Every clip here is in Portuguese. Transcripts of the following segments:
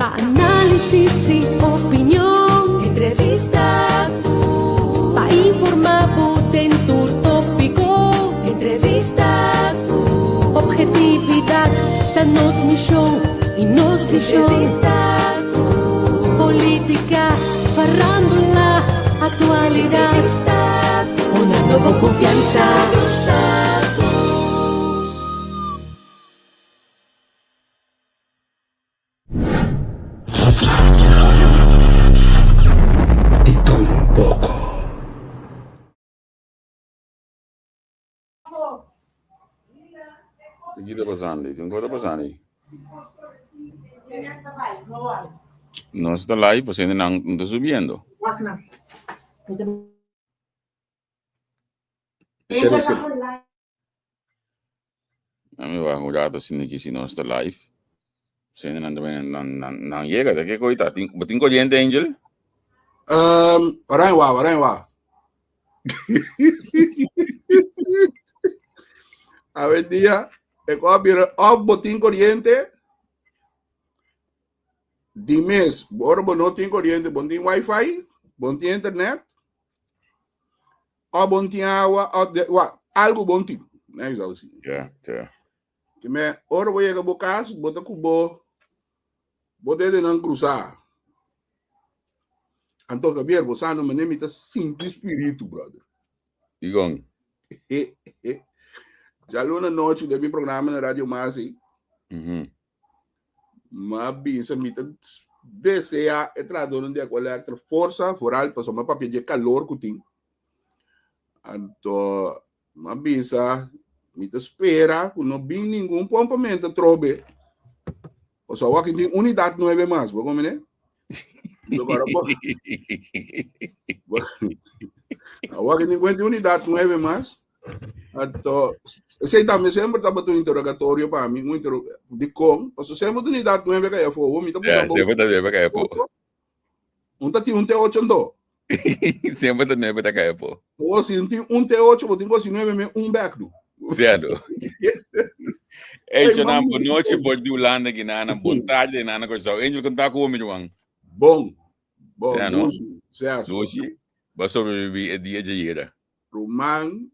Pa' análisis y opinión, entrevista pa' informar potente tópico, entrevista objetividad, danos mi show y nos entrevista política, farándula, actualidad, una nueva confianza. Gita Basani, tu encontra Basani? No está live, pues no está subiendo. A mí va a jugar si no está live. Si no llega, ¿de qué coita? ¿Tengo corriente, Angel? Waranwa. A ver, día, botín corriente. Dimes, borbo no tiene corriente, botín wifi, botín internet. O botín agua, algo botín. Não é isso? Que me ora voy a bocar, bota cubo, bota de não cruzar. Então, Gabriel, você não me nemita simples espírito, brother. Digam. Já luna noite de meu programa na Rádio Masi. Mas bisa mita deseja entrar onde a qual é força foral para somar papel de calor que tem. Então, mas bisa mita espera que não vem nenhum pompamento trobe. Ou só que tem unidade 9 mais, vou comer, né? Agora, agora que tem unidade 9 mais. Então, sei também sempre estava um interrogatório para mim, de como, porque sempre unidade 9 que eu for, me tá botando. Sempre tá 9 que eu for. Não tá tinha 8 andou. Sempre tá 9 que eu for. Ou se tem 8, vou ter que 9 back no. Certo. Esse não boa noite por de Holanda que na vontade na coisa. Angel contar com o meu Bom. Certo. Hoje, vai sobreviver dia de ira. Roman,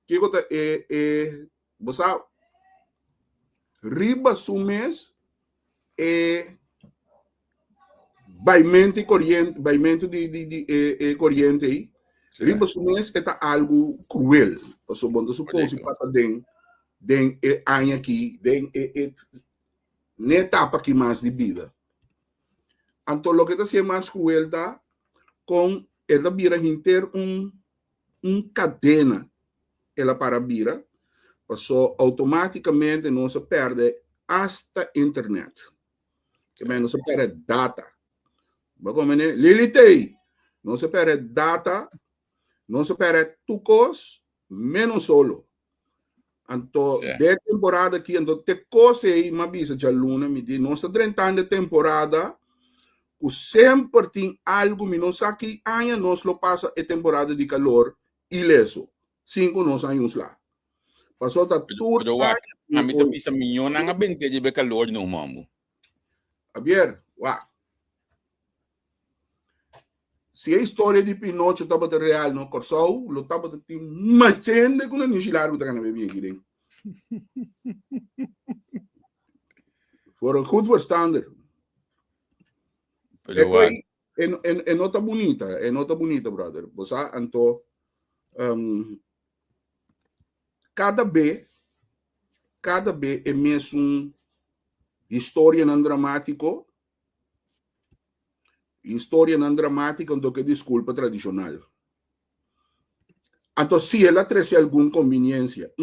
que coisa você riba sumes baimento de corrente aí. Riba sumes é algo cruel. O bom do suposto passa den ano aqui, na etapa que mais de vida. Então, o que está mais cruel tá com ela vira inter cadena ela para vira, passou automaticamente não se perde hasta internet. Que não se perde data. Lilitei, não se perde data, não se perde tucos, menos solo. Então, de temporada aqui, então, te coisa aí, uma bisa de aluna, me diz, nós estamos tentando temporada, o sempre tem algo, me não sabe que amanhã nós lo passa a temporada de calor, ileso. 5 nós anos lá. Passou da tudo. A mim também, essa minha não é bem de calor, não, mamo. Javier, se a história de Pinocchio estava real no Corsol, lo estava de machende com a nichilar que está na bebê aqui. For een goed verstander. É nota bonita, brother. Você, então, cada B é mesmo história não dramático. História não dramática do que desculpa tradicional. Então, se ela traz alguma inconveniência.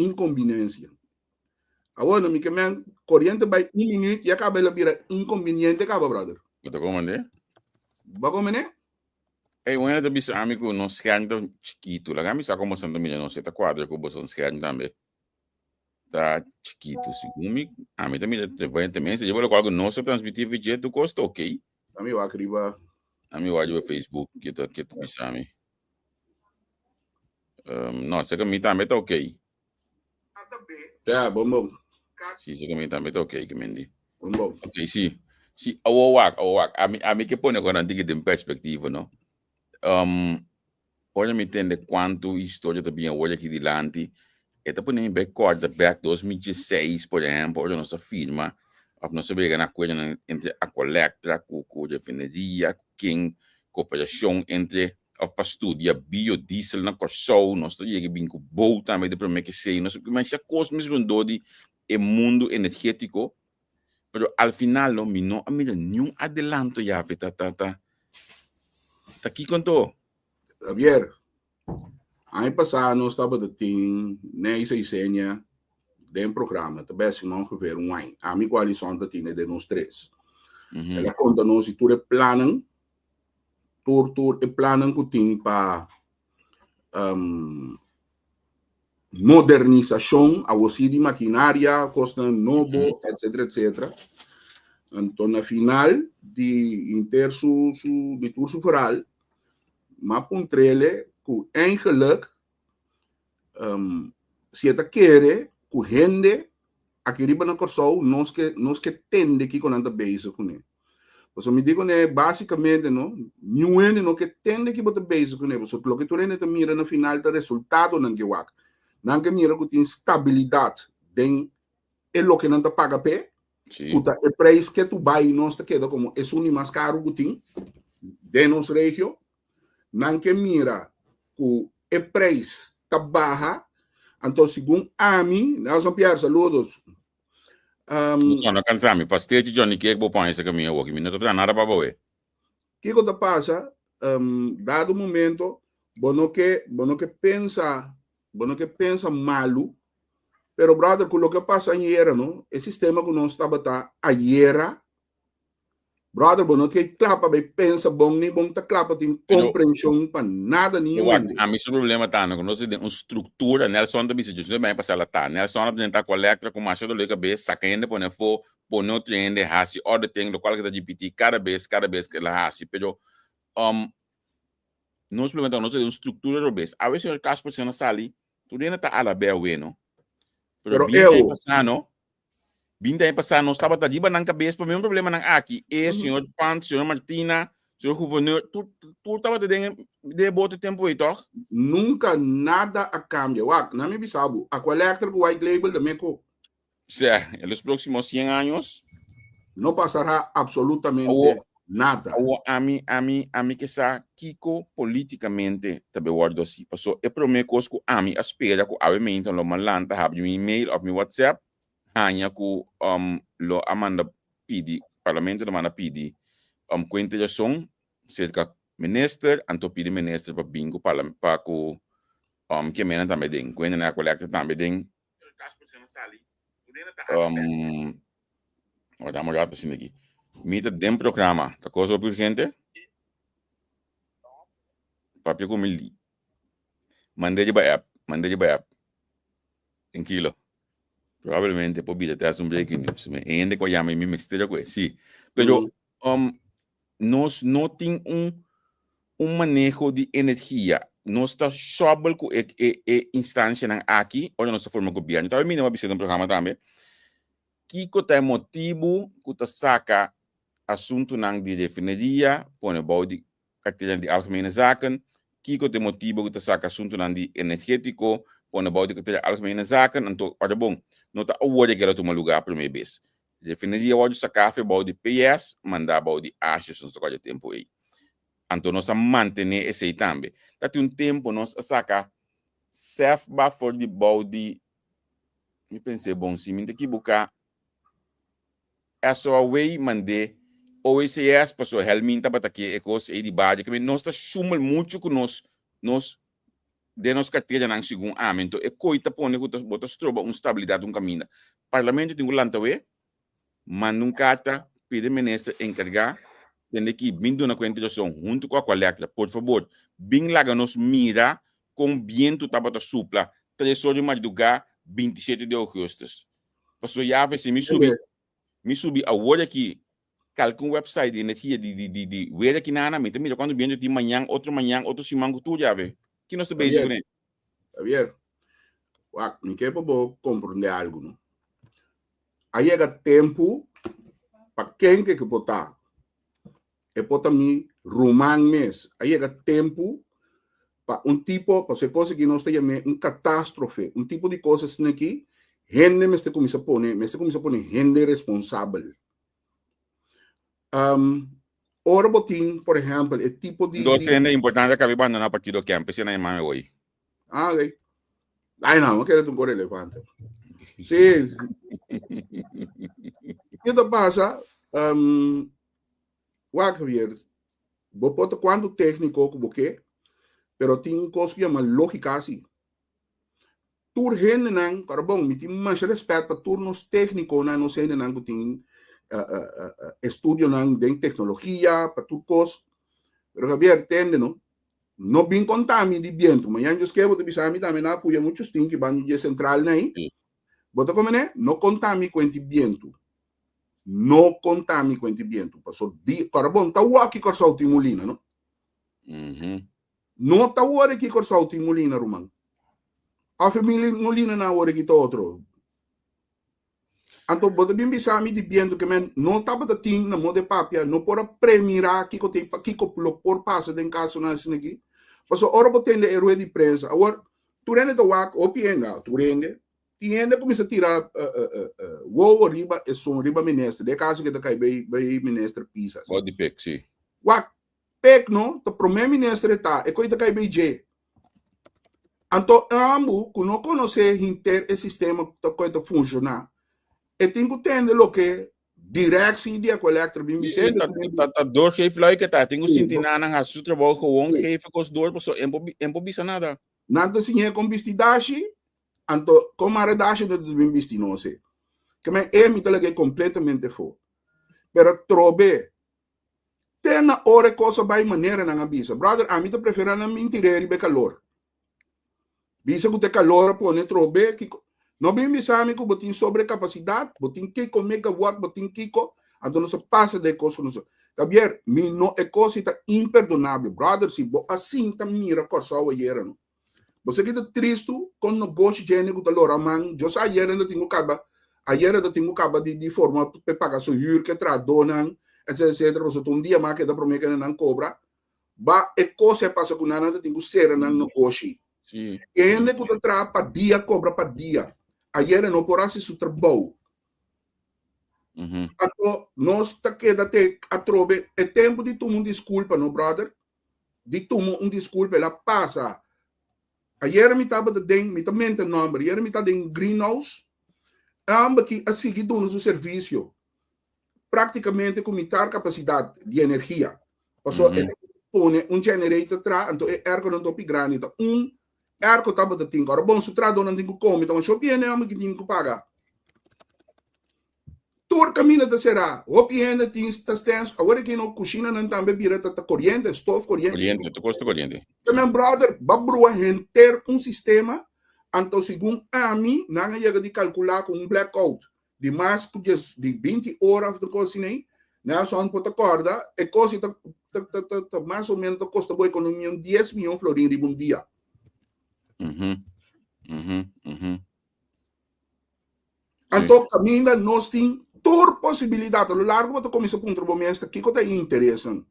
Agora, me queimam corrente vai 1 minuto e acaba ela vira inconveniente, acaba, brother. Você comanda? Vai comer, né? É, uma das vezes, amigo, não se anda chiquito. Lá, me sabe como são também, não sei, tá quadro, que você se anda também. Tá chiquito, segundo a mim também, se eu vou colocar no nosso transmitir vídeo do custo, ok? A mim, eu acredito. A mim, eu acho o Facebook, que tu pensando. Não, se comigo também tá ok. Tá, bom. Sim, se comigo também tá ok, que mendi. Bom. Ok, sim. Sí, a mí que pone con antiga en perspectiva, ¿no? Hoje me entende quanto história também hoje aqui delante. Eta por nem recorda back 2016, por exemplo, hoje nossa firma, a nossa briga na coisa entre a Colectra, com a refineria, com cooperação entre para estudar biodiesel na Corsol, nós estamos bem com boa também de primeiro que sei, nós mas já cosmos rondou de mundo energético, pero al final não me não a mim nenhum adelanto já tá aqui com todo. Javier, ano passado nós estávamos de nessa senha de programa, também se não houver ano. A minha coalição da tinha de nós três. Ela conta nós e tudo planem, tudo planem que tem para modernização, a você de maquinária, custa novo, etc. Então, na final de interso de curso foral, maar puntrele ku eigenlijk se ta quer ku gente aqui riba na Corsol nós que tende que com anda base com ele. Então me digo né basicamente não nenhum não que tende que botar base com ele. Então o que tu rende te mira no final do resultado não que wak. Não que mira que tem estabilidade den é lo que não te paga pé. Puta o preço que tu vai não está queda como é o mais caro que tem de nossa região. Não que mira que o preço está baixo, então segundo a mim, Nelson Pierre, saludos. Não cansamos, pastel Johnny que vou pôr esse caminho aqui, não tem nada para boa. Que coisa passa? Dado momento, bueno que pensa malo, pero brother, com o que passa ayer, não? O sistema que nós estava ayer. Brother, bueno, que clapa, pensa bom, nem bom, tá clapa, tem compreensão para nada nenhum. A mim, o problema tá, não, nós temos uma estrutura, Nelson da bici, não é bem passar lá, tá, Nelson apresenta coleta com machado do liga bem, sacando, põe for, põe no treino, raci, ordem, tem, do qual que tá de PT, cada vez que ela raci, pero, nós temos uma estrutura do bem, a vezes o caso por ser na sali, tudo ainda tá a la bem, bueno, pero bem passar, não? Binda em passar, nós estava tadiba na cabeça, para mim um problema não aqui, senhor Pan, senhor Martina, senhor governador, tu estava de bote tempo aí, toh? Nunca nada a cambia. Não me bisabo. A Colectra com White Label também com. Certo, nos próximos 100 anos não passará absolutamente nada. A mim que sa Kiko politicamente também guardo assim, passou é para mim coisa que a mim espera que a mim então lo malanta, have um e-mail ou meu WhatsApp. Hanya ku lo amanda pidi parlamento amanda pidi quintelação cerca minister anto pidi minister para bingo para ku que mena também den quando na coleta também den vamos já assim aqui mita dem programa tá coisa por gente papi com mili mandei de app tranquilo. Probabilmente poi te hace un breaking news. Ainda que llame mi misterio que sí. Pero nos no tiene un manejo de energía. No está sobre con instancia aquí, o no está forma gobierno. Estaba mirando un programa también. Kiko te motivo que te saca asunto de refinería, pone body cartilla de algemene zaken. Kiko te motivo que te saca asunto de energético, pone body cartilla de algemene zaken. Então, olha bom. Não está o que ela toma lugar a primeira vez. Definiria o de café, o de PS, mandar o de achos, não de tempo aí. Então, nós manter esse aí também. Daqui tempo, nós saca self buffer de body. Me pensei, bom, se me tem que buscar essa way, mandei o ICS, passou helminta para que coisa aí de base, que nós está chumel muito com nós de nos carteira não segundo então é coisa põe que bota estroba estabilidade caminho parlamento tem lantawe manda carta pede ministro encargar tem que vindo na quintelação junto com a coleta por favor bem lá nos mira com bem tu tava supla 3 horas de madrugada 27 de agosto passou já vai se me subi a hora aqui calcula website de energia de ver aqui na me também quando vindo de manhã outro semana tu já vê que nós estamos bem com Javier, me quer para compreender algo, não? Aí chega tempo para quem que botar. É para mim, rumang mês. Aí é tempo para tipo, para ser coisa que nós chamamos catástrofe, tipo de coisas aqui, gente me está começando a pôr gente responsável. Ora botin, por exemplo, é tipo de... Entonces é importante que abandonar o partido que empecé na imame hoje. Ah, ok. Ai, não, não quero um cor elefante. Sim. O que passa? Javier, vou botar quanto técnico como que, pero tem coisa que chama lógica assim. Tur gente não, cara bom, me tem mais respeito para turnos técnicos, não sei não que tem estudo não de tecnologia, para tudo coisa. Pero Javier, entende, não? Não bem contami de viento, mas eu escrevo de bisami também na apoia muitos tem que vão de central aí. Bota como né? Não contami com esse viento. Não contami com esse viento. Passou de carbon tá o aqui com salto molina, não? Não tá o aqui com salto molina, Roman. A família molina na hora que tá outro. Então, bota bem bisami de viento que men não tá bota ting na mode papia, não pora premirar que tem que por passa den caso na aqui. Passou ora botende herói de prensa. Agora, tu rende do wak, o pienga, tu rende. Tiende começa a tirar o riba e som riba ministro. De caso que tá cai bem ministro Pisa. Pode pec, sim. Wak, pec não, tá primeiro ministro tá, e coisa cai bem je. Então, ambu, que não conhece inter o sistema que coisa funcionar. E tem que entender o que direção de collector bem Vicente. Tá doorgeef luiken tá. Tenho sintina na hasu trabalho gewoon geven kost door, so embo bisa nada. Nada sinha com bistidashi, anto com a redação do bem bisti não sei. Que me é me talaga completamente fo. Pero trobe tem na hora coisa vai maneira na bisa. Brother, a mim te prefere na mentira e be calor. Bisa que te calor pone trobe que não bem bisami que botin sobrecapacidade, botin kiko megawatt, botin kiko, então não se passa de coisa não. Javier, me não é coisa imperdonável, brother, se assim tá mira coisa o ayer não. Você que tá triste com o negócio gênico da Loraman, eu só ayer ainda tenho caba de forma para pagar sua hyra que tradonan, etc. Você um dia mais que dá para mim que não cobra, ba é coisa passa com nada tenho ser não negócio. Sim. E ainda que tra para dia cobra para dia. Ayer não porá se su trabalho. Então, nós tá queda-te a trobe, é tempo de tomar desculpa, no brother? De tomar desculpa, ela passa. Ayer me estava dando, me também tem nome, ayer me estava dando greenhouse, amba que a seguir do nosso serviço, praticamente com mitar capacidade de energia. Passou, põe generator atrás, então é ergo não topi grande, então ergo estava dando, agora bom, se trado não tem que comer, então eu bem, amba que tem que pagar. Todo caminho da será, o piena tem estás, agora que não cozinha não também vira tá corrente, estofo corrente. Corrente, tu custa corrente. Meu brother, babrua ter sistema, então segundo a mim, não chega de calcular com blackout de mais de 20 horas de cozinha, não só pode acordar, e coisa mais ou menos custa boa economia 10 milhões de florins por dia. Então, caminho nós temos toda possibilidade, a lo largo de começar com um trabalho que está interessante.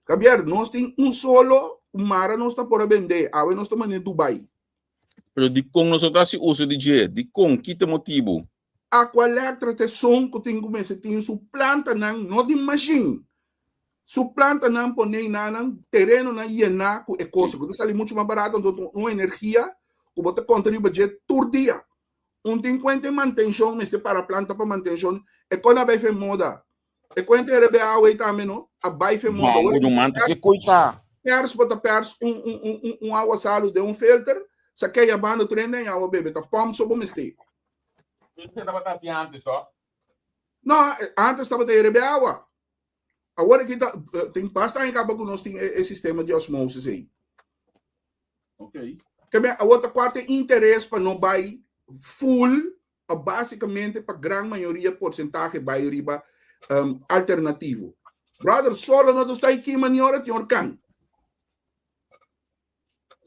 Javier, nós temos solo mar, nós está por vender, agora nós estamos em Dubai. Pero di kong nós está se uso de je, di kong kita motivo. A collector te som que tem começa tem su planta não de machine. Su planta não põe não terreno na iena com é coisa, que sai muito mais barato, então uma energia que você contribui budget todo dia. Tem quanto manutenção, mas para planta para manutenção, é quando a vai fer moda. É quando é rebe a wait também não, a vai fer moda. Não manta que coita. Pers água salo de filter, saquei a banda treina e água bebe, tá pom sobre o mistake. Você estava antes só? Não, antes estava de rebe água. Agora que tem bastante acaba que nós tem esse sistema de osmose aí. Ok. Que a outra quarta interesse para não vai full, basicamente para grande maioria porcentagem vai riba alternativo. Brother, solo não está aqui maniora tem orcan.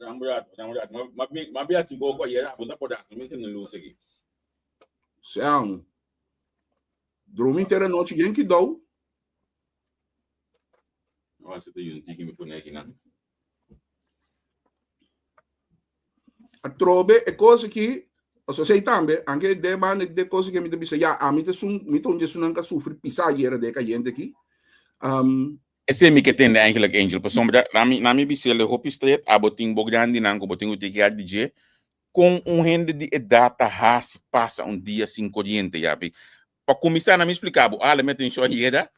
Ramburat. Mas bem assim go ko yera, bunda poda, me tem luz aqui. São Dormi inteira noite, quem que dou? Você tem um tique me põe aqui, não? A trobe é coisa que eu sei também, anche de coisa que me disse, já, a mim te sun nunca sofre pisar de que gente aqui. Esse é que tem eigenlijk Angel, por sombra, na minha bicicleta, Hopi Street, a botin bogrande nango, botin o tique DJ, com gente de data hasi passa dia sem corrente, já vi. Para começar a me explicar, ela mete em show hier,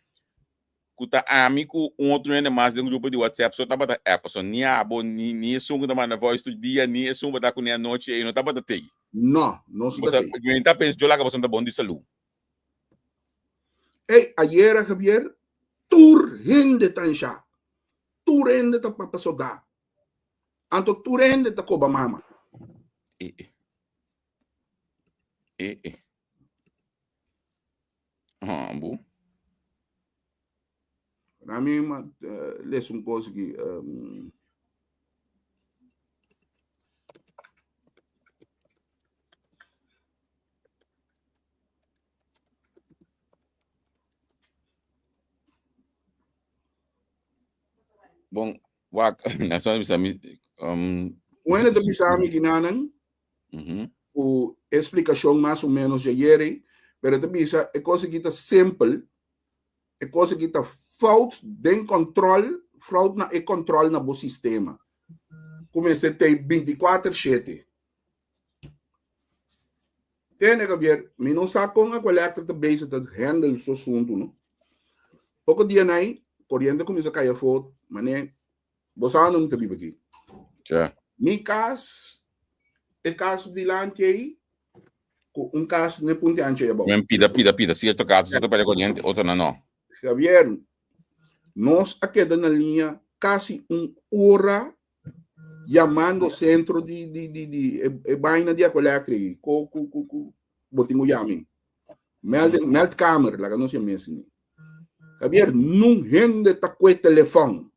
kuta amigo outro ainda mais de grupo de WhatsApp, só tava da app, só nem abo ni sungo da mana voice do dia, ni sungo da com a noite, e não tava da tei. Não se Você está pensando lá que você tá bom de saúde. Ei, ayer Javier, turhende tansha. Turhende ta papa soda. Anto turhende ta koba mama. Bu. Na minha leço coisa que Bom, wak, nasa mi Bueno, te bisa mi ginanan, o explicação mais ou menos de ayer, pero te bisa é coisa que está simple, é coisa que está falta de controle, falta na controle na bo sistema. Comecei a ter 24/7. Tem que ver, me não sabe como a coleta de base de handle o assunto, não? Pouco dia aí, corrente começa a cair foto, mas né, você não te vive aqui. Já. Mi caso, é caso de lante aí, com caso de ponte ancha aí, bom. Pida, certo caso, você para corrente, outro não. Javier, nós aqui na linha quase hora chamando o centro de vaina de coleta aí, botinho yami. Meld câmera, lá que não se chama assim. Javier, não rende tá com o telefone.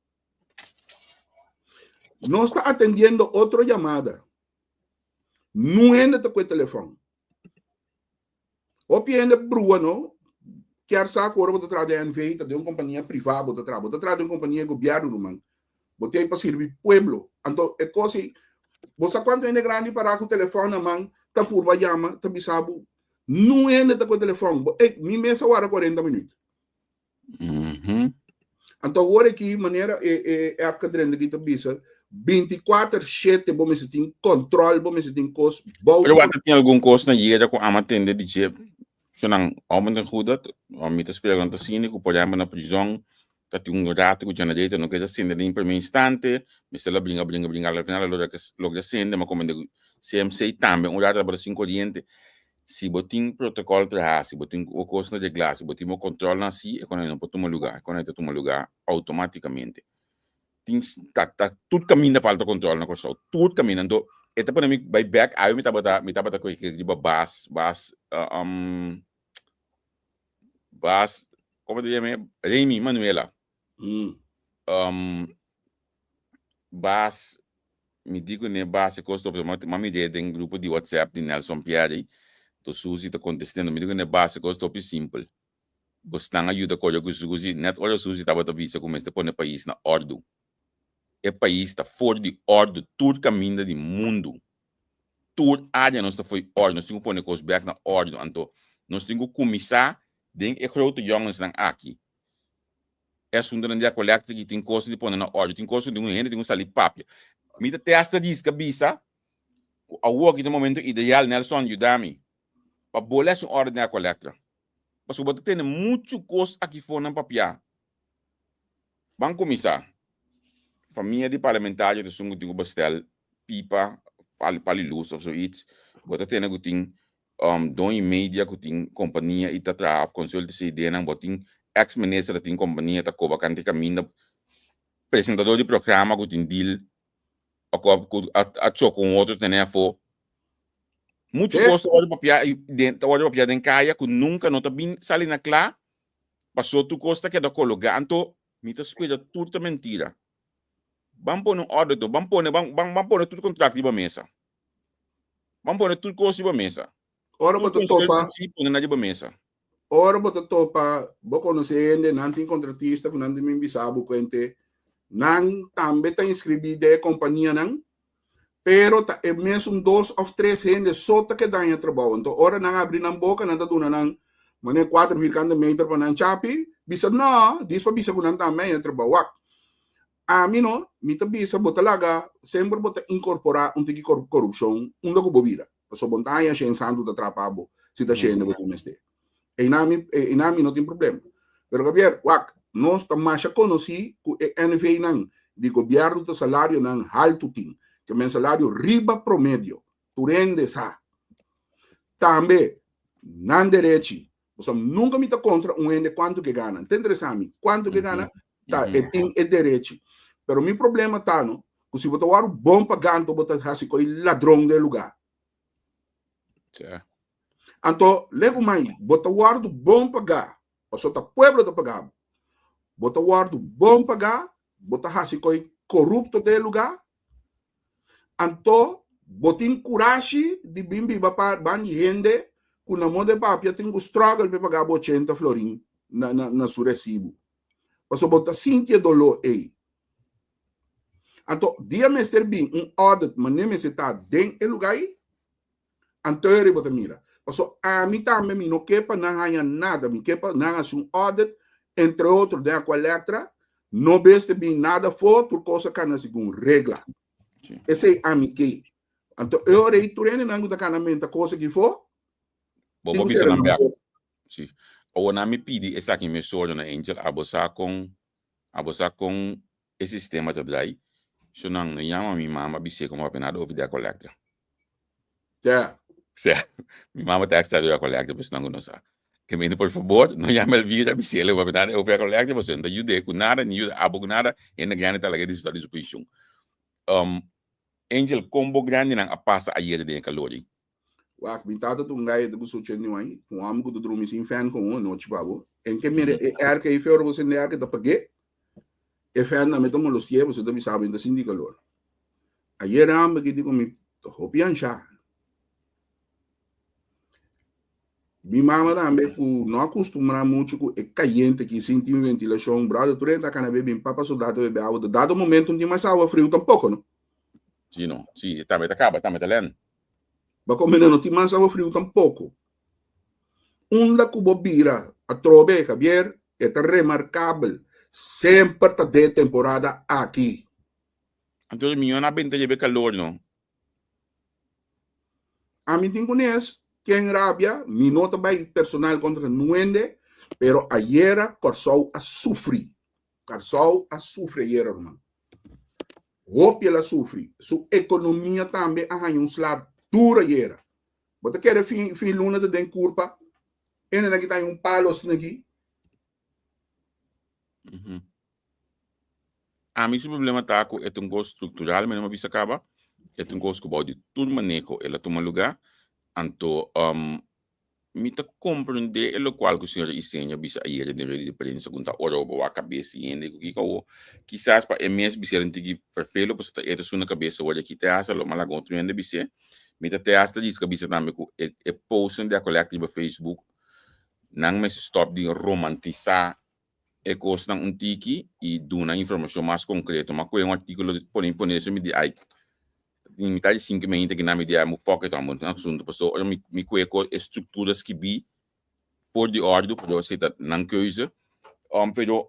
Não está atendendo outra chamada. Não rende tá com o telefone. O piende brua, não? Quer saber agora você traz de NV, de uma companhia privada, você traz de uma companhia governo, man. Você para servir pueblo. Então, é coisa, você quando é grande para com o telefone, man, tá por vai chama, tá bisabo, não rende tá com o telefone. Me mesa hora 40 minutos. Então, agora aqui, maneira, é a cadrena que está bisa, 24/7, bom, você tem controle, bom, você tem custo. Eu acho que tem algum custo na guia com a matenda de jeep. Se não, aumenta cuidado, aumenta a esperança assim, que pode na prisão, que tem rato que já na direita, não quer acender em primeiro instante, mas se ela brinca, ao final logo acende, mas como CMC também, rato para 5 corrente. Se botin protocolo tra se botin o custo de glass, se botin o controle assim, é quando não pode tomar lugar, automaticamente. Tá tudo caminho falta controle na coisa, tudo caminhando. Eta para mim by back, aí me tava com que de bas, como de chama? Remy Manuela. Bas me digo né bas custo mami de grupo de WhatsApp de Nelson Pierre. To Suzy tá contestando, me digo né base custo simples. Gostando ajuda com o Suzy, net olha Suzy tava vista como este põe o país na ordem. O país está fora de ordem, tudo caminho do mundo. Tudo área nós está foi ordem, nós temos que pôr os back na ordem, então nós temos que começar den é grote jongens dan aqui. É sunda de collecta que tem custo de pôr na ordem, tem custo de gente, tem salir papia. Mita testa diz que bisa, a work no momento ideal Nelson ajudar-me. Para bolar essa ordem na collecta. Porque você tem muito custo aqui fora na papia. Vamos começar. Família de parlamentares de sungo tem que bastel pipa, palilus of zoiets. Você tem que tem dois media que tem companhia e tá traf consultancy de nang botin ex-minister tem companhia tá coba canti caminho apresentador de programa que tem deal a choco com outro telefone. Muito custo de papel dentro caia que nunca não tá bem sali na clá. Passou tu custa que da colocar, então me tá espera tudo mentira. Vamos pôr um ordem, vamos pôr tudo contrato de mesa. Vamos pôr tudo custo de mesa. Ora para tu topa. Sim, pôr na de mesa. ora bota topa, bo conhecendo, não tem contratista, não tem bisabo, quente, não também está inscrito de companhia, não, pero é mesmo 2 ou 3 gente só que dá em trabalho. Então, ora não abre na boca, não está dando, não, mas 4 metros para não chapi, bisa não, diz para bisa que não também em trabalho. A mim não, me tá bisa, bota laga, sempre bota incorporar tipo de corrupção, dago bobira. Passo montanha, gente santo da trapabo, se está cheio de botar neste. E na mim não tem problema. Pero Javier, nós estamos já conheci que o NV não, de governo do salário não alto tem, que é salário riba promédio, tu rende sa. Também, não direito, você nunca me tá contra ende quanto que gana. Entende, Sami? Quanto que gana, tá, tem direito. Pero meu problema tá, no, que se você war bom pagando, você assim coi ladrão de lugar. Então, lego mais, você war bom pagar, você tá pueblo de pagar. Você war bom pagar, você assim coi corrupto de lugar. Então, você tem coragem de bimbi para gente que na moda papia tem o struggle para pagar 80 florim na seu recibo. Você bota sentir dolor aí. Então, dia mestre bem audit, mas nem se está dentro do lugar aí. Então, ele bota mira. Porque a mim também não quepa não ganha nada, me quepa não ganha audit, entre outros, de a letra, não beste bem nada for, por coisa que não segundo regra. Esse é a mim que. Então, eu reitero não da canamenta coisa que for. Bobo bisa na mbyak. Sim. O na me pedi essa aqui me sordo na Angel abosa com esse sistema de daí. So nang yama mi mama bise como apenado over the collector. Yeah. Mi mama tá estado a collector, mas não sa. Que me por favor, não llame el vida bise ele over apenado over collector, mas ainda ajude com nada, nem abo com nada, e na grande talaga de estado de posição. Angel combo grande nang apasa ayer de calori. Wak bintado tu ngai de gusto chen niwai, com amo do drumi sin fan com o no chibabo. En que mire que e fero você ne que da pague. E fan na meto los tiempos, você sabe da sin calor. Ayer am que digo mi hopian sha. Mi mama também não acostuma muito com é caliente que sente ventilação, brado, tu renta cana bebe papa soldado bebe água, dado momento não tem mais água frio tampouco, não? Sim, não. Sim, também tá acaba, também tá lendo. Mas como não tem mais água frio tampouco. Da cubobira a trove, Javier, é remarcável. Sempre está de temporada aqui. Então, minha na benta de calor, não? A mim tem conhece, quem rabia, mi nota vai personal contra nuende, pero ayer corsou a sofrer. Corsou a sofrer ayer, irmão. Roupa ela sofre. Sua economia também arranha slab dura ayer. Você quer fim luna de den curva? Ainda aqui tem palo aqui. A mim, o problema está com um gosto estrutural, mas não me acaba. É um gosto que pode tudo manejo, ela toma lugar. Então, me tá compreender o qual que o senhor ensina bisa aí de prensa com a hora ou a cabeça e ainda que quizás para MS bisa não tem que verfelo para estar isso na cabeça hoje aqui te asa lo malagon tu ainda bisa me tá te asa diz que bisa também com posting da coletiva Facebook não me stop de romantizar coisa não tiki e do na informação mais concreta mas com artigo por isso me de ai em metade 5 meses que na mídia me foca então muito assunto passou eu me cueco estruturas que bi por de ordem por você tá não coisa pero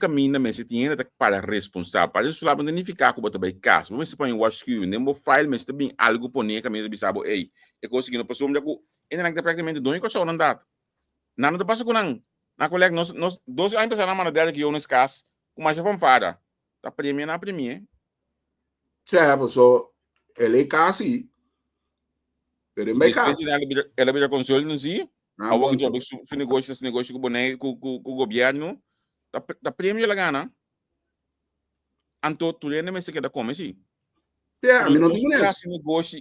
caminho mas se tinha para responsável para isso lá não nem ficar com botar bem caso mas se põe o arquivo nem o file mas também algo poner caminho de bisabo ei é conseguindo passou onde eu ainda não praticamente dois coisas não dá nada passa com não na colega nós 12 anos passaram na dela que eu nesse caso como já vamos fara tá premia na premia certo so ele é casi pero em caso ela vira console não sim algum jogo su negócio com boneco com o governo tá prêmio lá gana anto tu ainda me se queda como assim a mim não tem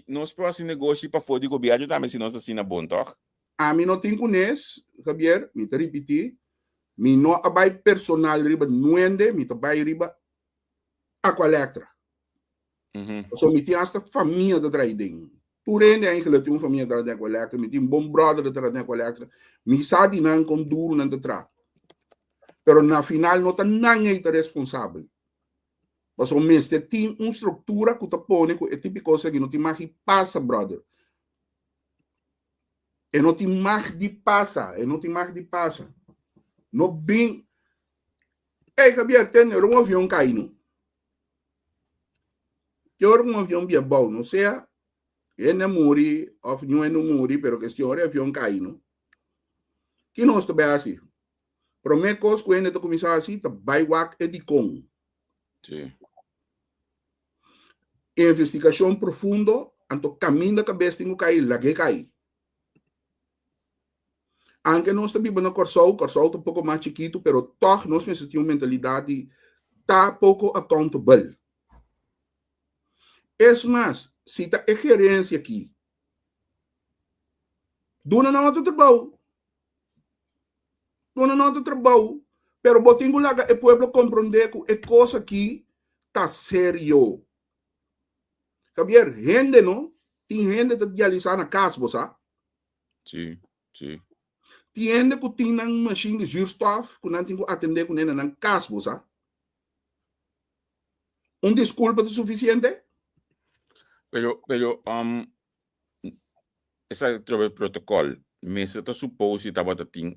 nós próximo negócio para fora do governo também se nós assina bom toque a mim não tem conhece Javier me te repetir me não abai personal riba nuende me te bai riba a colectra so me tinha esta família de trading Tu rende eigenlijk dat een familie dat denk wel met een bom brother dat denk wel mi sa di nan com duro nan de tra. Pero na final não tá ninguém responsável. Mas o mês tem uma estrutura que tá pone que é típico coisa que não te mais passa, brother. E não te mais de passa, Não bem. Ei, Javier, tem um avião caindo. Que um avião bem bom, não sei. E não morre, ou não é não morre, pero que o avião caindo. Que nós também assim. Para mim, coisa que ainda começar assim, tá baiwak é de com. Sim. Investigação profunda, então caminho da cabeça tem que cair, lá que cai. Aunque nós também no Corsol tá um pouco mais chiquito, pero toch nós temos uma mentalidade tá pouco accountable. É mais, se tá a gerência aqui, dona não outro trabalho, pero botingo lá é pueblo compreender que é coisa aqui tá sério. Javier, gente, não? Tem gente que realizar na casa, você? Sim, sim. Tem gente que tem uma machine de zuurstof, que não tem que atender com ela na casa, você? Desculpa é suficiente? Pero, esse protocolo, mas você está suposto que estava tendo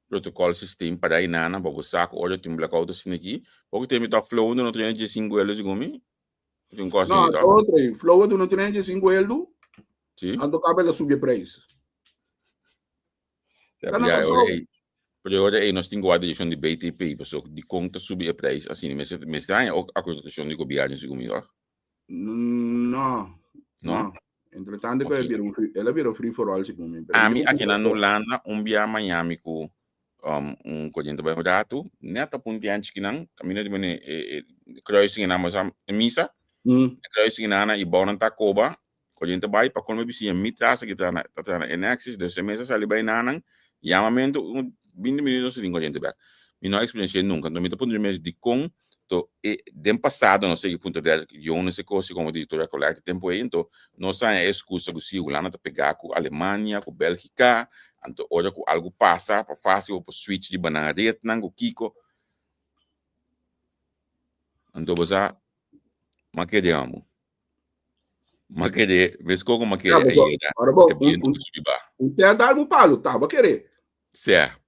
protocolo sistema para ir na para você saco olha tem blackout assim aqui, porque tem muita flow não tem de 5 euros comigo. Não, outro, flow do não tem de 5 euros. Sim. Ando cabelo subir preço. Pero olha, nós temos a direção de BTP, pessoal, de conta subir o preço, assim, mas tem a cotação de governo comigo. Não. Entretanto, ela virou free for all comigo. A mim aqui na Holanda, dia Miami com corrente bem barato, neta pontiante que não, caminho de mane crossing na moça misa, crossing na e bom na Tacoba, corrente vai para como bichinha mitasa que tá na Enexis, 2 meses ali bem na chamamento 20 minutos de corrente back. Minha experiência nunca, então me tô pondo mês de com to dem passado não sei que ponto dela eu não sei como editora colar tempo aí então não sai excusa que se lá na pegar com Alemanha com Bélgica então olha que algo passa para fácil para switch de banana não com Kiko então você maquedeamo vês como maquede aí agora bom tem dar o palo tá vai querer certo.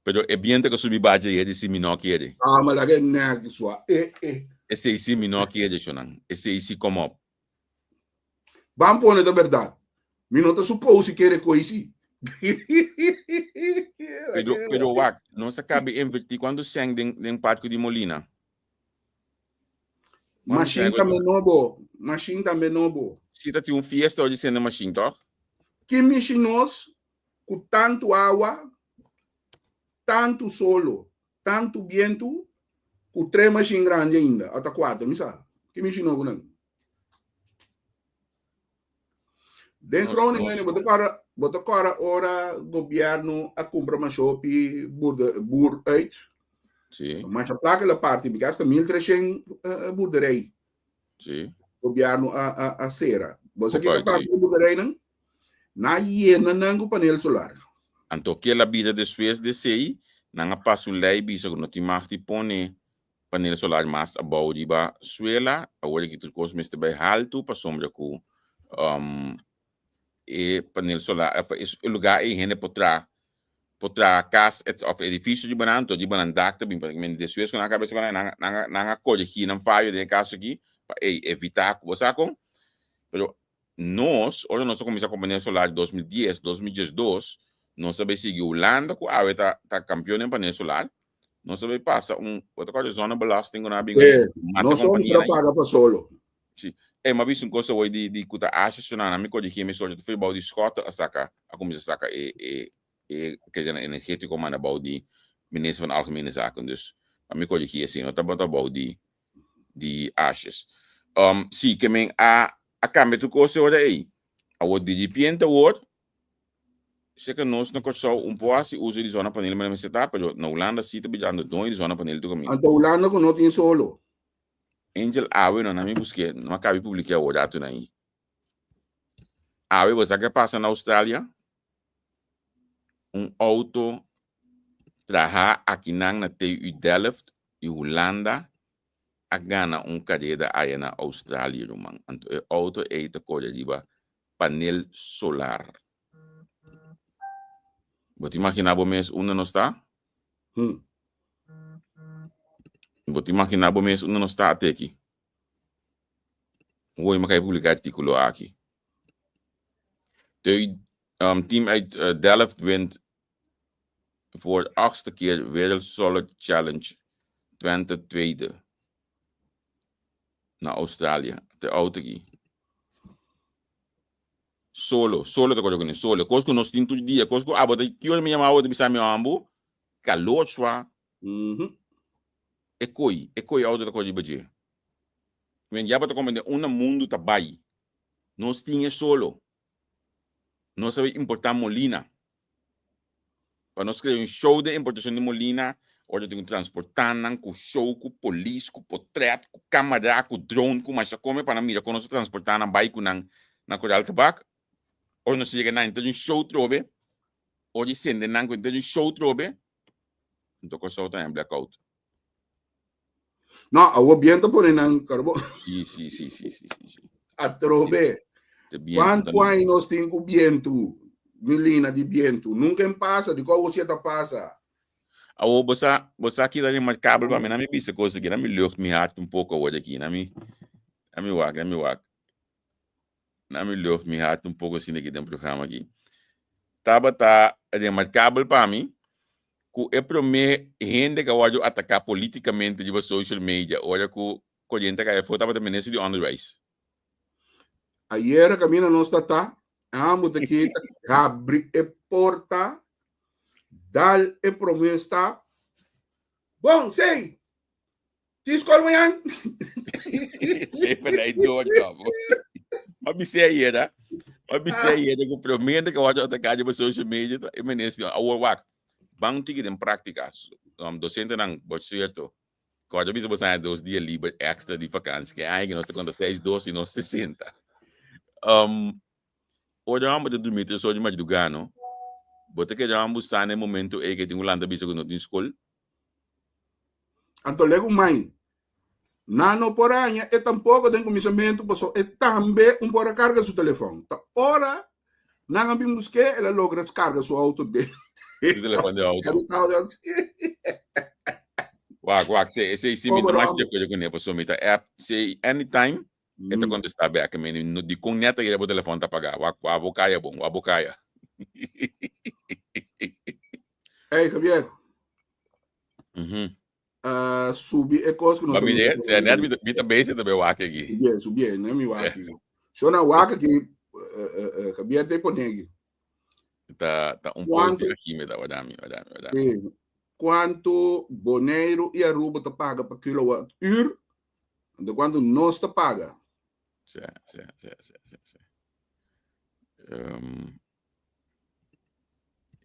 Pero é bem que subir baixo aí de cima não quer. Mas lá que não que sua. Esse cima não quer de chonan. Esse como. Vamos pôr da verdade. Me não tá suposto que querer coisa. Pero wak, não se cabe invertir quando sang den parque de Molina. Machine também novo. Se tá tem fiesta hoje sendo machine toch? Que machinos com tanto água tanto solo, tanto viento, com 3 machines grandes ainda, até 4, me sabe? Que machine não é? Dentro bota agora ora governo a comprar uma shop bur uit. Sim. Mas a placa da parte me gasta 1.300 burderei. Sim. Governo a cera. Você que tá passando burderei não? Na hiena não painel solar. Então, que a vida depois de sei, não passa o lei, bisa que não te mag te pone painel solar mais abaixo de ba suela, agora que tu coisa mesmo bem alto, para sombra com e painel solar, é lugar aí gente potrá casa of edifício de banana, de banana dacta, bem para que depois com a cabeça na coisa aqui, não falha de caso aqui, para evitar que você com, pero nós, olha nós começamos com painel solar de 2010, 2012 não sabe se Holanda com a tá campeão em painel solar, não sabe passa outra coisa zona belasting na bem. Não somos para pagar para solo. Sim. Mas isso coisa hoje de kuta acho na me coisa que me sorte foi about de Scott a saca, a como se saca que é energético man about de minister van algemene zaken dus a me coisa que assim, não tá about de ashes. Sim, que men a cambio tu coisa hoje aí. A o de pienta word sei que nós não conseguimos pouco assim uso de zona panel mas você tá, pero na Holanda sim tá brilhando dois de zona panel do caminho. Então Holanda não tem solo. Angel não me busquei, não acabei publicar o dado aí. Você que passa na Austrália? Auto traha aqui na TU Delft e Holanda a gana carreira aí na Austrália, man. Então, o auto é a coisa de painel solar. Você imagina o mês onde não está? Você imagina o mês onde não está até aqui? Vou publicar artikel aqui. De team uit Delft wint voor de 8e keer Wereld Solar Challenge 2022 na Australië. De auto aqui. Solo de coisa solo. Coisa que nós temos todo dia. Coisa que que eu me chamava de bisar meu ambo. Calor sua. Ekoi auto da coisa de badia. When já bota como mundo tá bai. Nós tínhamos solo. Nós sabemos importar molina. Para nós criar show de importação de molina, onde tem que transportar, com show, com polícia, com portrait, com câmera, com drone, com mais como para mira, quando nós transportar na bike na coral tabaco, ou nós chega na então show trobe, ou de sende na então show trobe, então com só tem blackout. Não, o viento por en carbón. Sí. A trobe. Quanto aí nós temos viento, milina de viento, nunca passa, de qual você passa. Você aqui da minha cabo para mim, na minha pista coisa aqui, na minha lucht me hart pouco hoje aqui, na minha wak. Na minha lucht me hart pouco assim aqui dentro do programa aqui. Tava de marcável para mim, que é para mim gente que hoje atacar politicamente de social media, olha que corrente que é foi tava também nesse de underways. Ayer camina não está, amo daqui, abre a porta, dá a promessa. Bom, sei. Disco amanhã. Sempre aí do cabo. Observe aí, que promete que hoje atacar de social media, é menino, our work. Bang tigre em prática, docente não, pode certo. Quando eu você 2 dias livre extra de vacância, que aí nós temos 6 12 e nós 60. Hoje vamos de dormir, eu sou de madrugada, bote que já vamos estar no momento em que tem Holanda bisa que não tem escola. Então, lego mãe, não por aí, e tampouco tem comissamento, é também por carga seu telefone. Ora, não vimos que ela logra descarga sua auto dele. O telefone de auto. Wak, se me mais de coisa que nem pessoa me tá app, se anytime ito contestar back, no di kung neta ira po telefone ta paga, wabukaya bong, wabukaya. Hey, Javier. Subi e coisa que não sabe. Mas se net bita base também wak aqui. Subi, né, mi wak. Só na wak aqui, Javier te ponegi. Tá post aqui me dá, wadami. Quanto Bonaire e Aruba te paga per kilowattuur, de quanto nós te paga. Sim.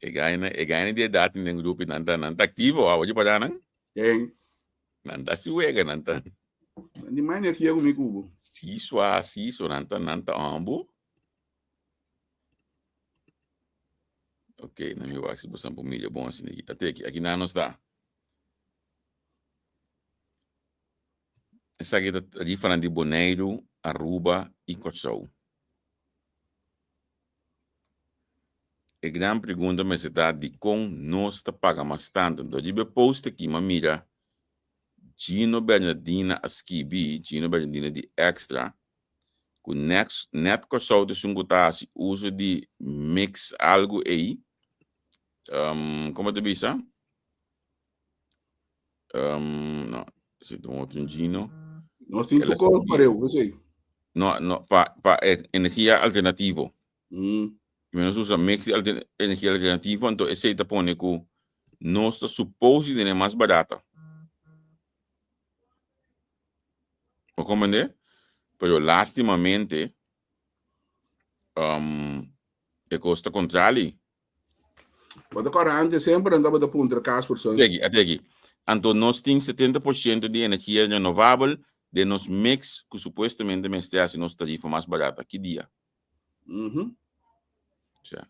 E ganha de data no grupo nanta ativo, hoje para não? Quem? Nanta suega nanta. Ni mais energia comigo. Siso nanta ambo. Ok, na minha base você por mídia bom assim até aqui não está. Essa aqui tá diferente de Bonaire, Aruba e Cotsou. A grande pergunta me está de como nós te paga mais tanto. Então, eu posto aqui, mas mira, Gino Bernardina Askibi, Gino Bernardina de Extra, com net Cotsou de Sungutasi, uso de mix algo aí. Como te bisa? Não, esse é um outro Gino. Nós temos coisas para eu sei. Não, para energia alternativa. Nós usamos mix de energia alternativa, então esse está pondo que nós está suposto de mais barata. Para compreender? Mas lastimamente, custa contrário. Mas agora antes sempre andava da ponta casa por cento. Até aqui. Então nós temos 70% de energia renovável de nos mix que supostamente me está assim nossa tarifa mais barata. Que dia? Já.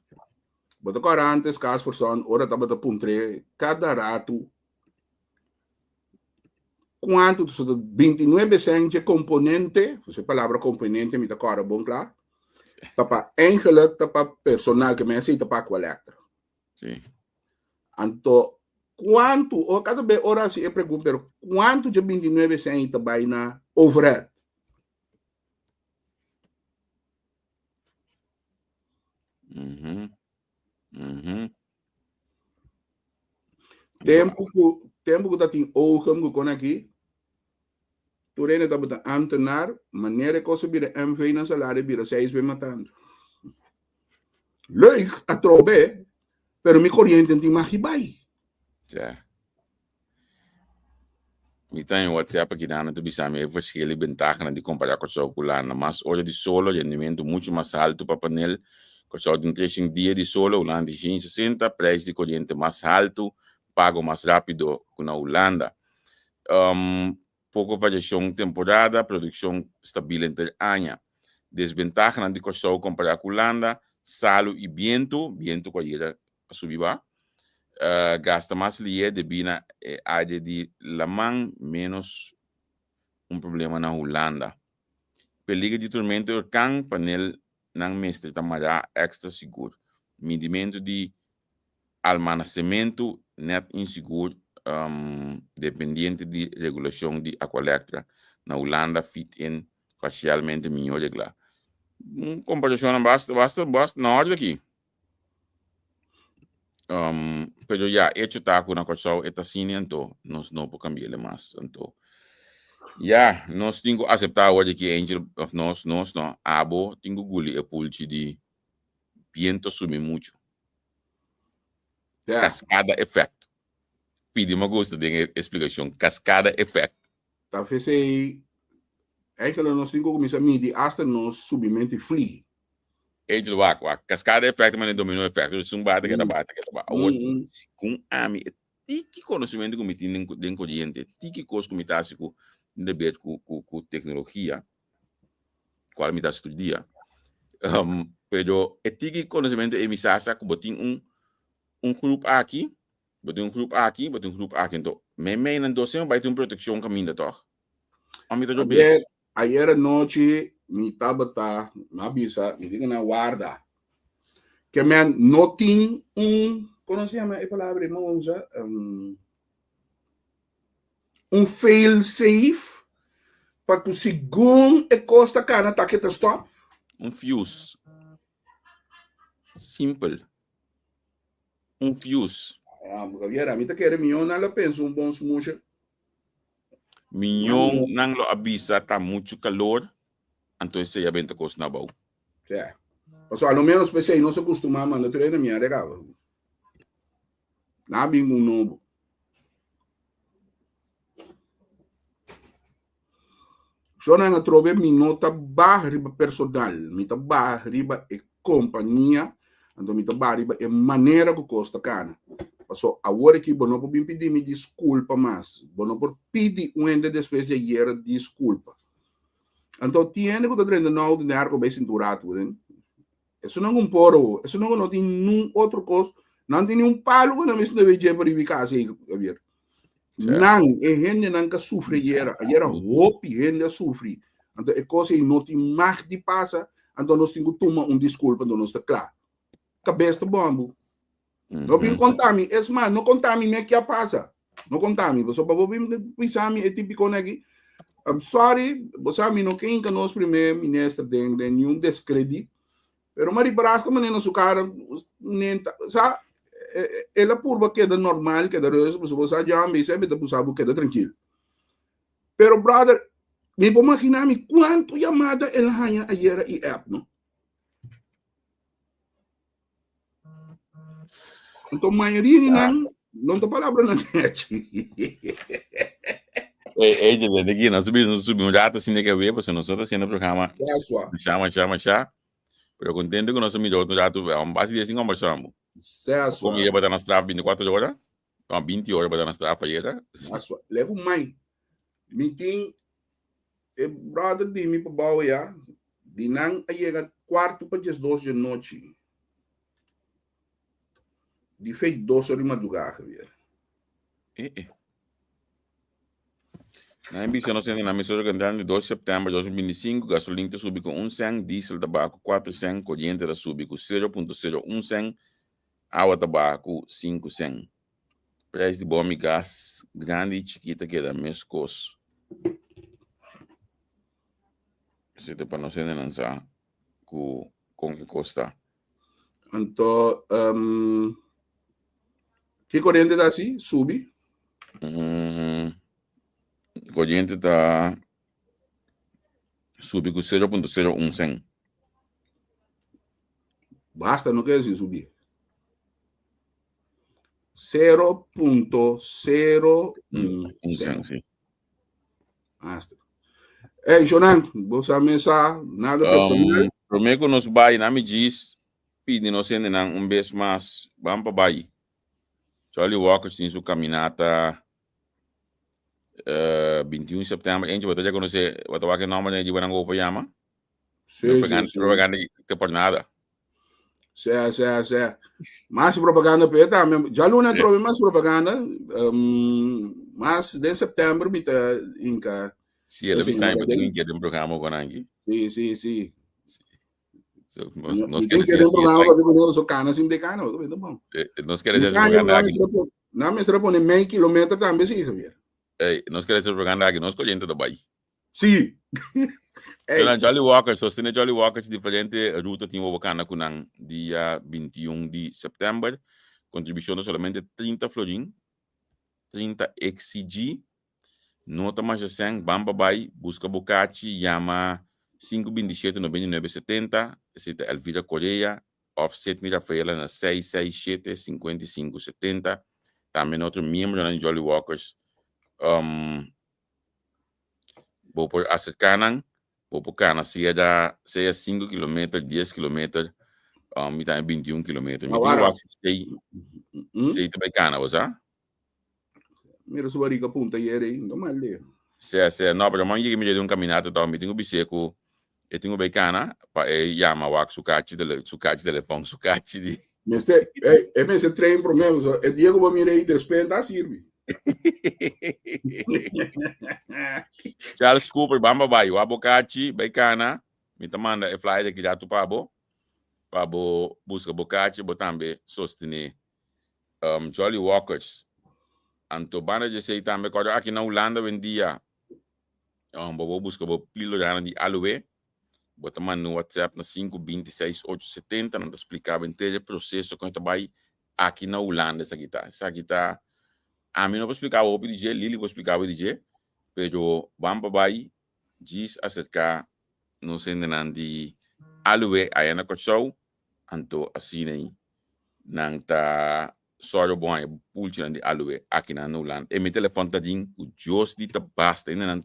Bota 40 casos por son, ora tá bota puntre, cada rato. Quanto 29% de componente, você palavra componente, me dá cara bom claro. Tapa eigenlijk tapa personal que me aceita para collector. Sim. Então, quanto, ou cada vez ora se eu pergunto, pero quanto de 29% vai na overhead? Tempo que tá tem ogen que aqui, tu reina tá bota antenar, maneira que você vira MV na salário vira 6 bem matando. Leuk a trobe, pero mi corriente tem mais vai. Já. Mi tem WhatsApp aqui dando tu bisa me verschillende ventajas de comparar com o culana, mas olha de solo rendimento muito mais alto para panel, com o de 3 dia de solo, Holanda de 60, preço de corriente mais alto, pago mais rápido que na Holanda. Pouco variação temporada, produção estável entre anos. Desventaja de costo comparar com Holanda, salo e viento com a subir. Gasta mais lié de bina área de Lamang menos problema na Holanda. Perigo de tormenta huracán, panel ng mestre tamara extra seguro. Medimento de almacenamento net inseguro, dependiente de regulação de Aqualectra. Na Holanda fit in parcialmente melhor regla. Comparação basta na hora aqui. Pero ya hecho taco na cosa esta cine ento nos no po cambiarle más ento ya nos tengo aceptar hoje que angel of nos no abo tengo guli e pulci de viento sube mucho cascada effect pedi me gusta de explicação cascada effect Talvez aí eigenlijk nós tenho começar a medir hasta nós subimento free. Angel wak cascada effect mas domino effect sum bata que bata com ami tiki conhecimento que me tem dentro de tiki coisa que me tá com debate com tecnologia qual me tá estudia pero tiki conhecimento é me sasa que botin grupo aqui botin grupo aqui então me não docente vai ter proteção caminho toch ami tá bem ayer noite me tava na bisa me diga na guarda que man não tem como se chama a palavra irmão já fail safe para que segundo e costa cana tá que tá stop fuse simple fuse Gaviera, mita quer milhão na pensa bom smucha milhão não lo avisa tá muito calor então se já venta coisa na bau é Paso a lo menos pensei não se acostuma a no treino minha regava na bingo novo Jona na trobe mi nota barra riba personal, mi ta barra riba e companhia, então mi ta barra riba e maneira que costa cana. Paso agora que bono por pedir me desculpa mas, bono por pedir ende depois de year desculpa. Então tiene que treinar não de arco bem cinturado, hein? Isso não é poro, isso não tem nenhum outro coisa, não tem nenhum palo que não me deve de para ficar assim, ver. Não, é gente não que sofre era hope gente sofre. Então é coisa que não tem mais de passa, então nós temos que tomar desculpa, então nós está claro. Cabeça bombo. Não vim contar me, esse man não contar me é que a passa. Não contar me, só para vir pensar me é típico aqui. I'm sorry, você não quem que nós primeiro-ministro tem nenhum descrédito. Pero mari brasta manena su cara nenta sa ela purba queda normal queda reso você já me sabe da busabu queda tranquilo pero brother me vou imaginar me quanto chamada ela ganha ayer e app no então maioria não tem palavra na net ella de aqui nós subimos um rato assim que ver porque nós estamos fazendo programa chama pero contento que nós somos outro rato base de assim conversamos porque ia botar na estrada 24 horas 20 horas botar na estrada aí levo mais me tem brother de me para baú já Dinang llega quarto para as 2 da noite. De feito 2 horas de madrugada, Javier. Na ambição nós temos na missão de 2 de setembro de 2025, gasolina subiu com 1 cent, diesel tabaco 4 cent, corriente subiu com 0,01 cent, água tabaco 5 cent. Preço de bom e gás grande e chiquita que dá mais custo. Se te para nós lançar com que custa. Então, que corrente dá assim? Sube? Corriente está subiu com 0,01 cent. Basta, não quer dizer subir. 0,01 cent. Sim. Basta. Ei, Jonan, você mensagem, nada personal? Primeiro que nós vai, não me diz, pedi nós ainda vez mais, vamos para Bahia. Charlie Walker tem sua caminhada 21 de setembro. A gente vai ter que conhecer o que nome de Guarango Payama. Sim. Propaganda que por nada. Sim. Mais propaganda para ele. Já não entrou mais propaganda. Mas de setembro, me está em cá. Sim, ele me sai, mas tem que ter um programa com aqui. Sim. Nós queremos ter um programa para ver com ele, sou cana, sim, de cana. Nós queremos ter propaganda aqui. Na mestra põe meio quilômetro também, sim, Javier. Nós queremos ter propaganda aqui, nós colhendo do Bahia. Sim. Jolly Walker, sostene Jolly Walker de diferente ruta tinha o bacana com dia 21 de setembro. Contribuição solamente 30 florin, 30 XCG. Nota mais 100, Bamba Bay, busca Bocati, Yama 527 99 70, cita Elvira Correia, Offset Mirafaela na 667 55 70. Também outro membro na Jolly Walkers. Vou por Acercanan, vou por Cana, seja 5 km, 10 km, me dá 21 km. Me tem o sei também Cana, você? Mira sua rica punta aí, não mal ler. Não, pero man me deu caminhada, então me tenho biseco, eu tenho becana, para chama o sucate telefone, sucate de. Mas esse trem problema, é Diego vai me ir despenda sirve. Charles Cooper, Bamba Bay, o abocate, becana, me manda fly de que já tu pabo busca bocate, botambe sostener Jolly Walkers. Anto bana de sei também quando aqui na Holanda vendia bobo busca bo pilo já de aloe bota man no WhatsApp na 526 870 não explicava inteiro o processo quando vai aqui na Holanda essa guitarra a mim não vou explicar o DJ Lili vou explicar o DJ pero vamos vai diz acerca não sei de aloe aí na show anto assim aí não tá soro bom é pulsando de aloe aqui na Holanda e meu telefone tá din o jos de tá basta ainda não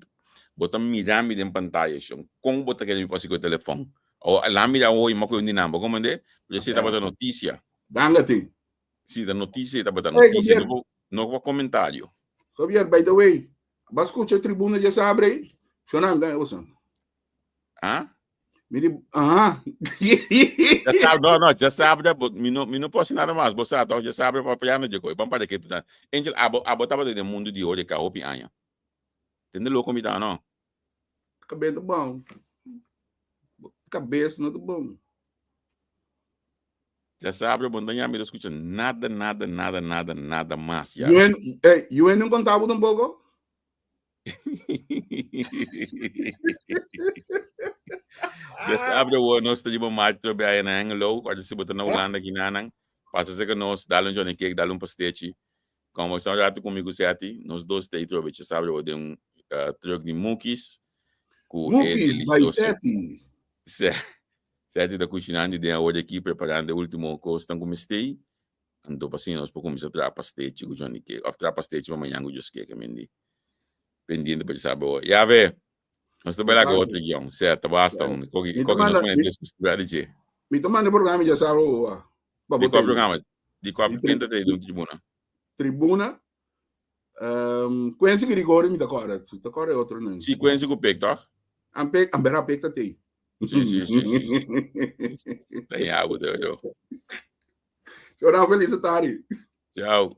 bota mirar em pantalla como bota que me passa com o telefone ou lá mira hoje uma coisa não como é você tá botando notícia danga-te sim da notícia tá botando notícia não vou comentário Javier by the way vas escuchar tribuna já sabe aí Shonan ganha você já sabe, não posso nada mais. Você já sabe para apoiar de coisa. Vamos para que tu tá. Angel, abotava do mundo de hoje que a opi anha. Entendeu louco me dá não? Cabeça bom. Cabeça não bom. Já sabe, bom, não me escuta nada mais. Eu não contava um pouco. Já sabe o nós estamos mais sobre aí na Anglo, quando se botar na Holanda aqui na Nang, passa que nós dá Johnny Cake, dá pastete. Como estão já comigo sete, nós dois temos trobe, já sabe o de truck de Mukis, Mukis by sete. Sete da cozinhando de hoje aqui preparando o último coisa estão como stay. Então assim nós podemos começar a pastete com Johnny Cake, after pastete amanhã com just cake mendi. Pendente para saber. Já vê. Nós estamos lá com outro guião, certo? Basta. Me tomando o programa já sabe. De qual programa? De qual quinta tem do Tribuna? Tribuna. Quenzi Grigori me decora. Decora é outro não. Sim, Quenzi com o Pector. Ambera Pecta tem. Sim. Tem água, Tchau, felicidade. Tchau.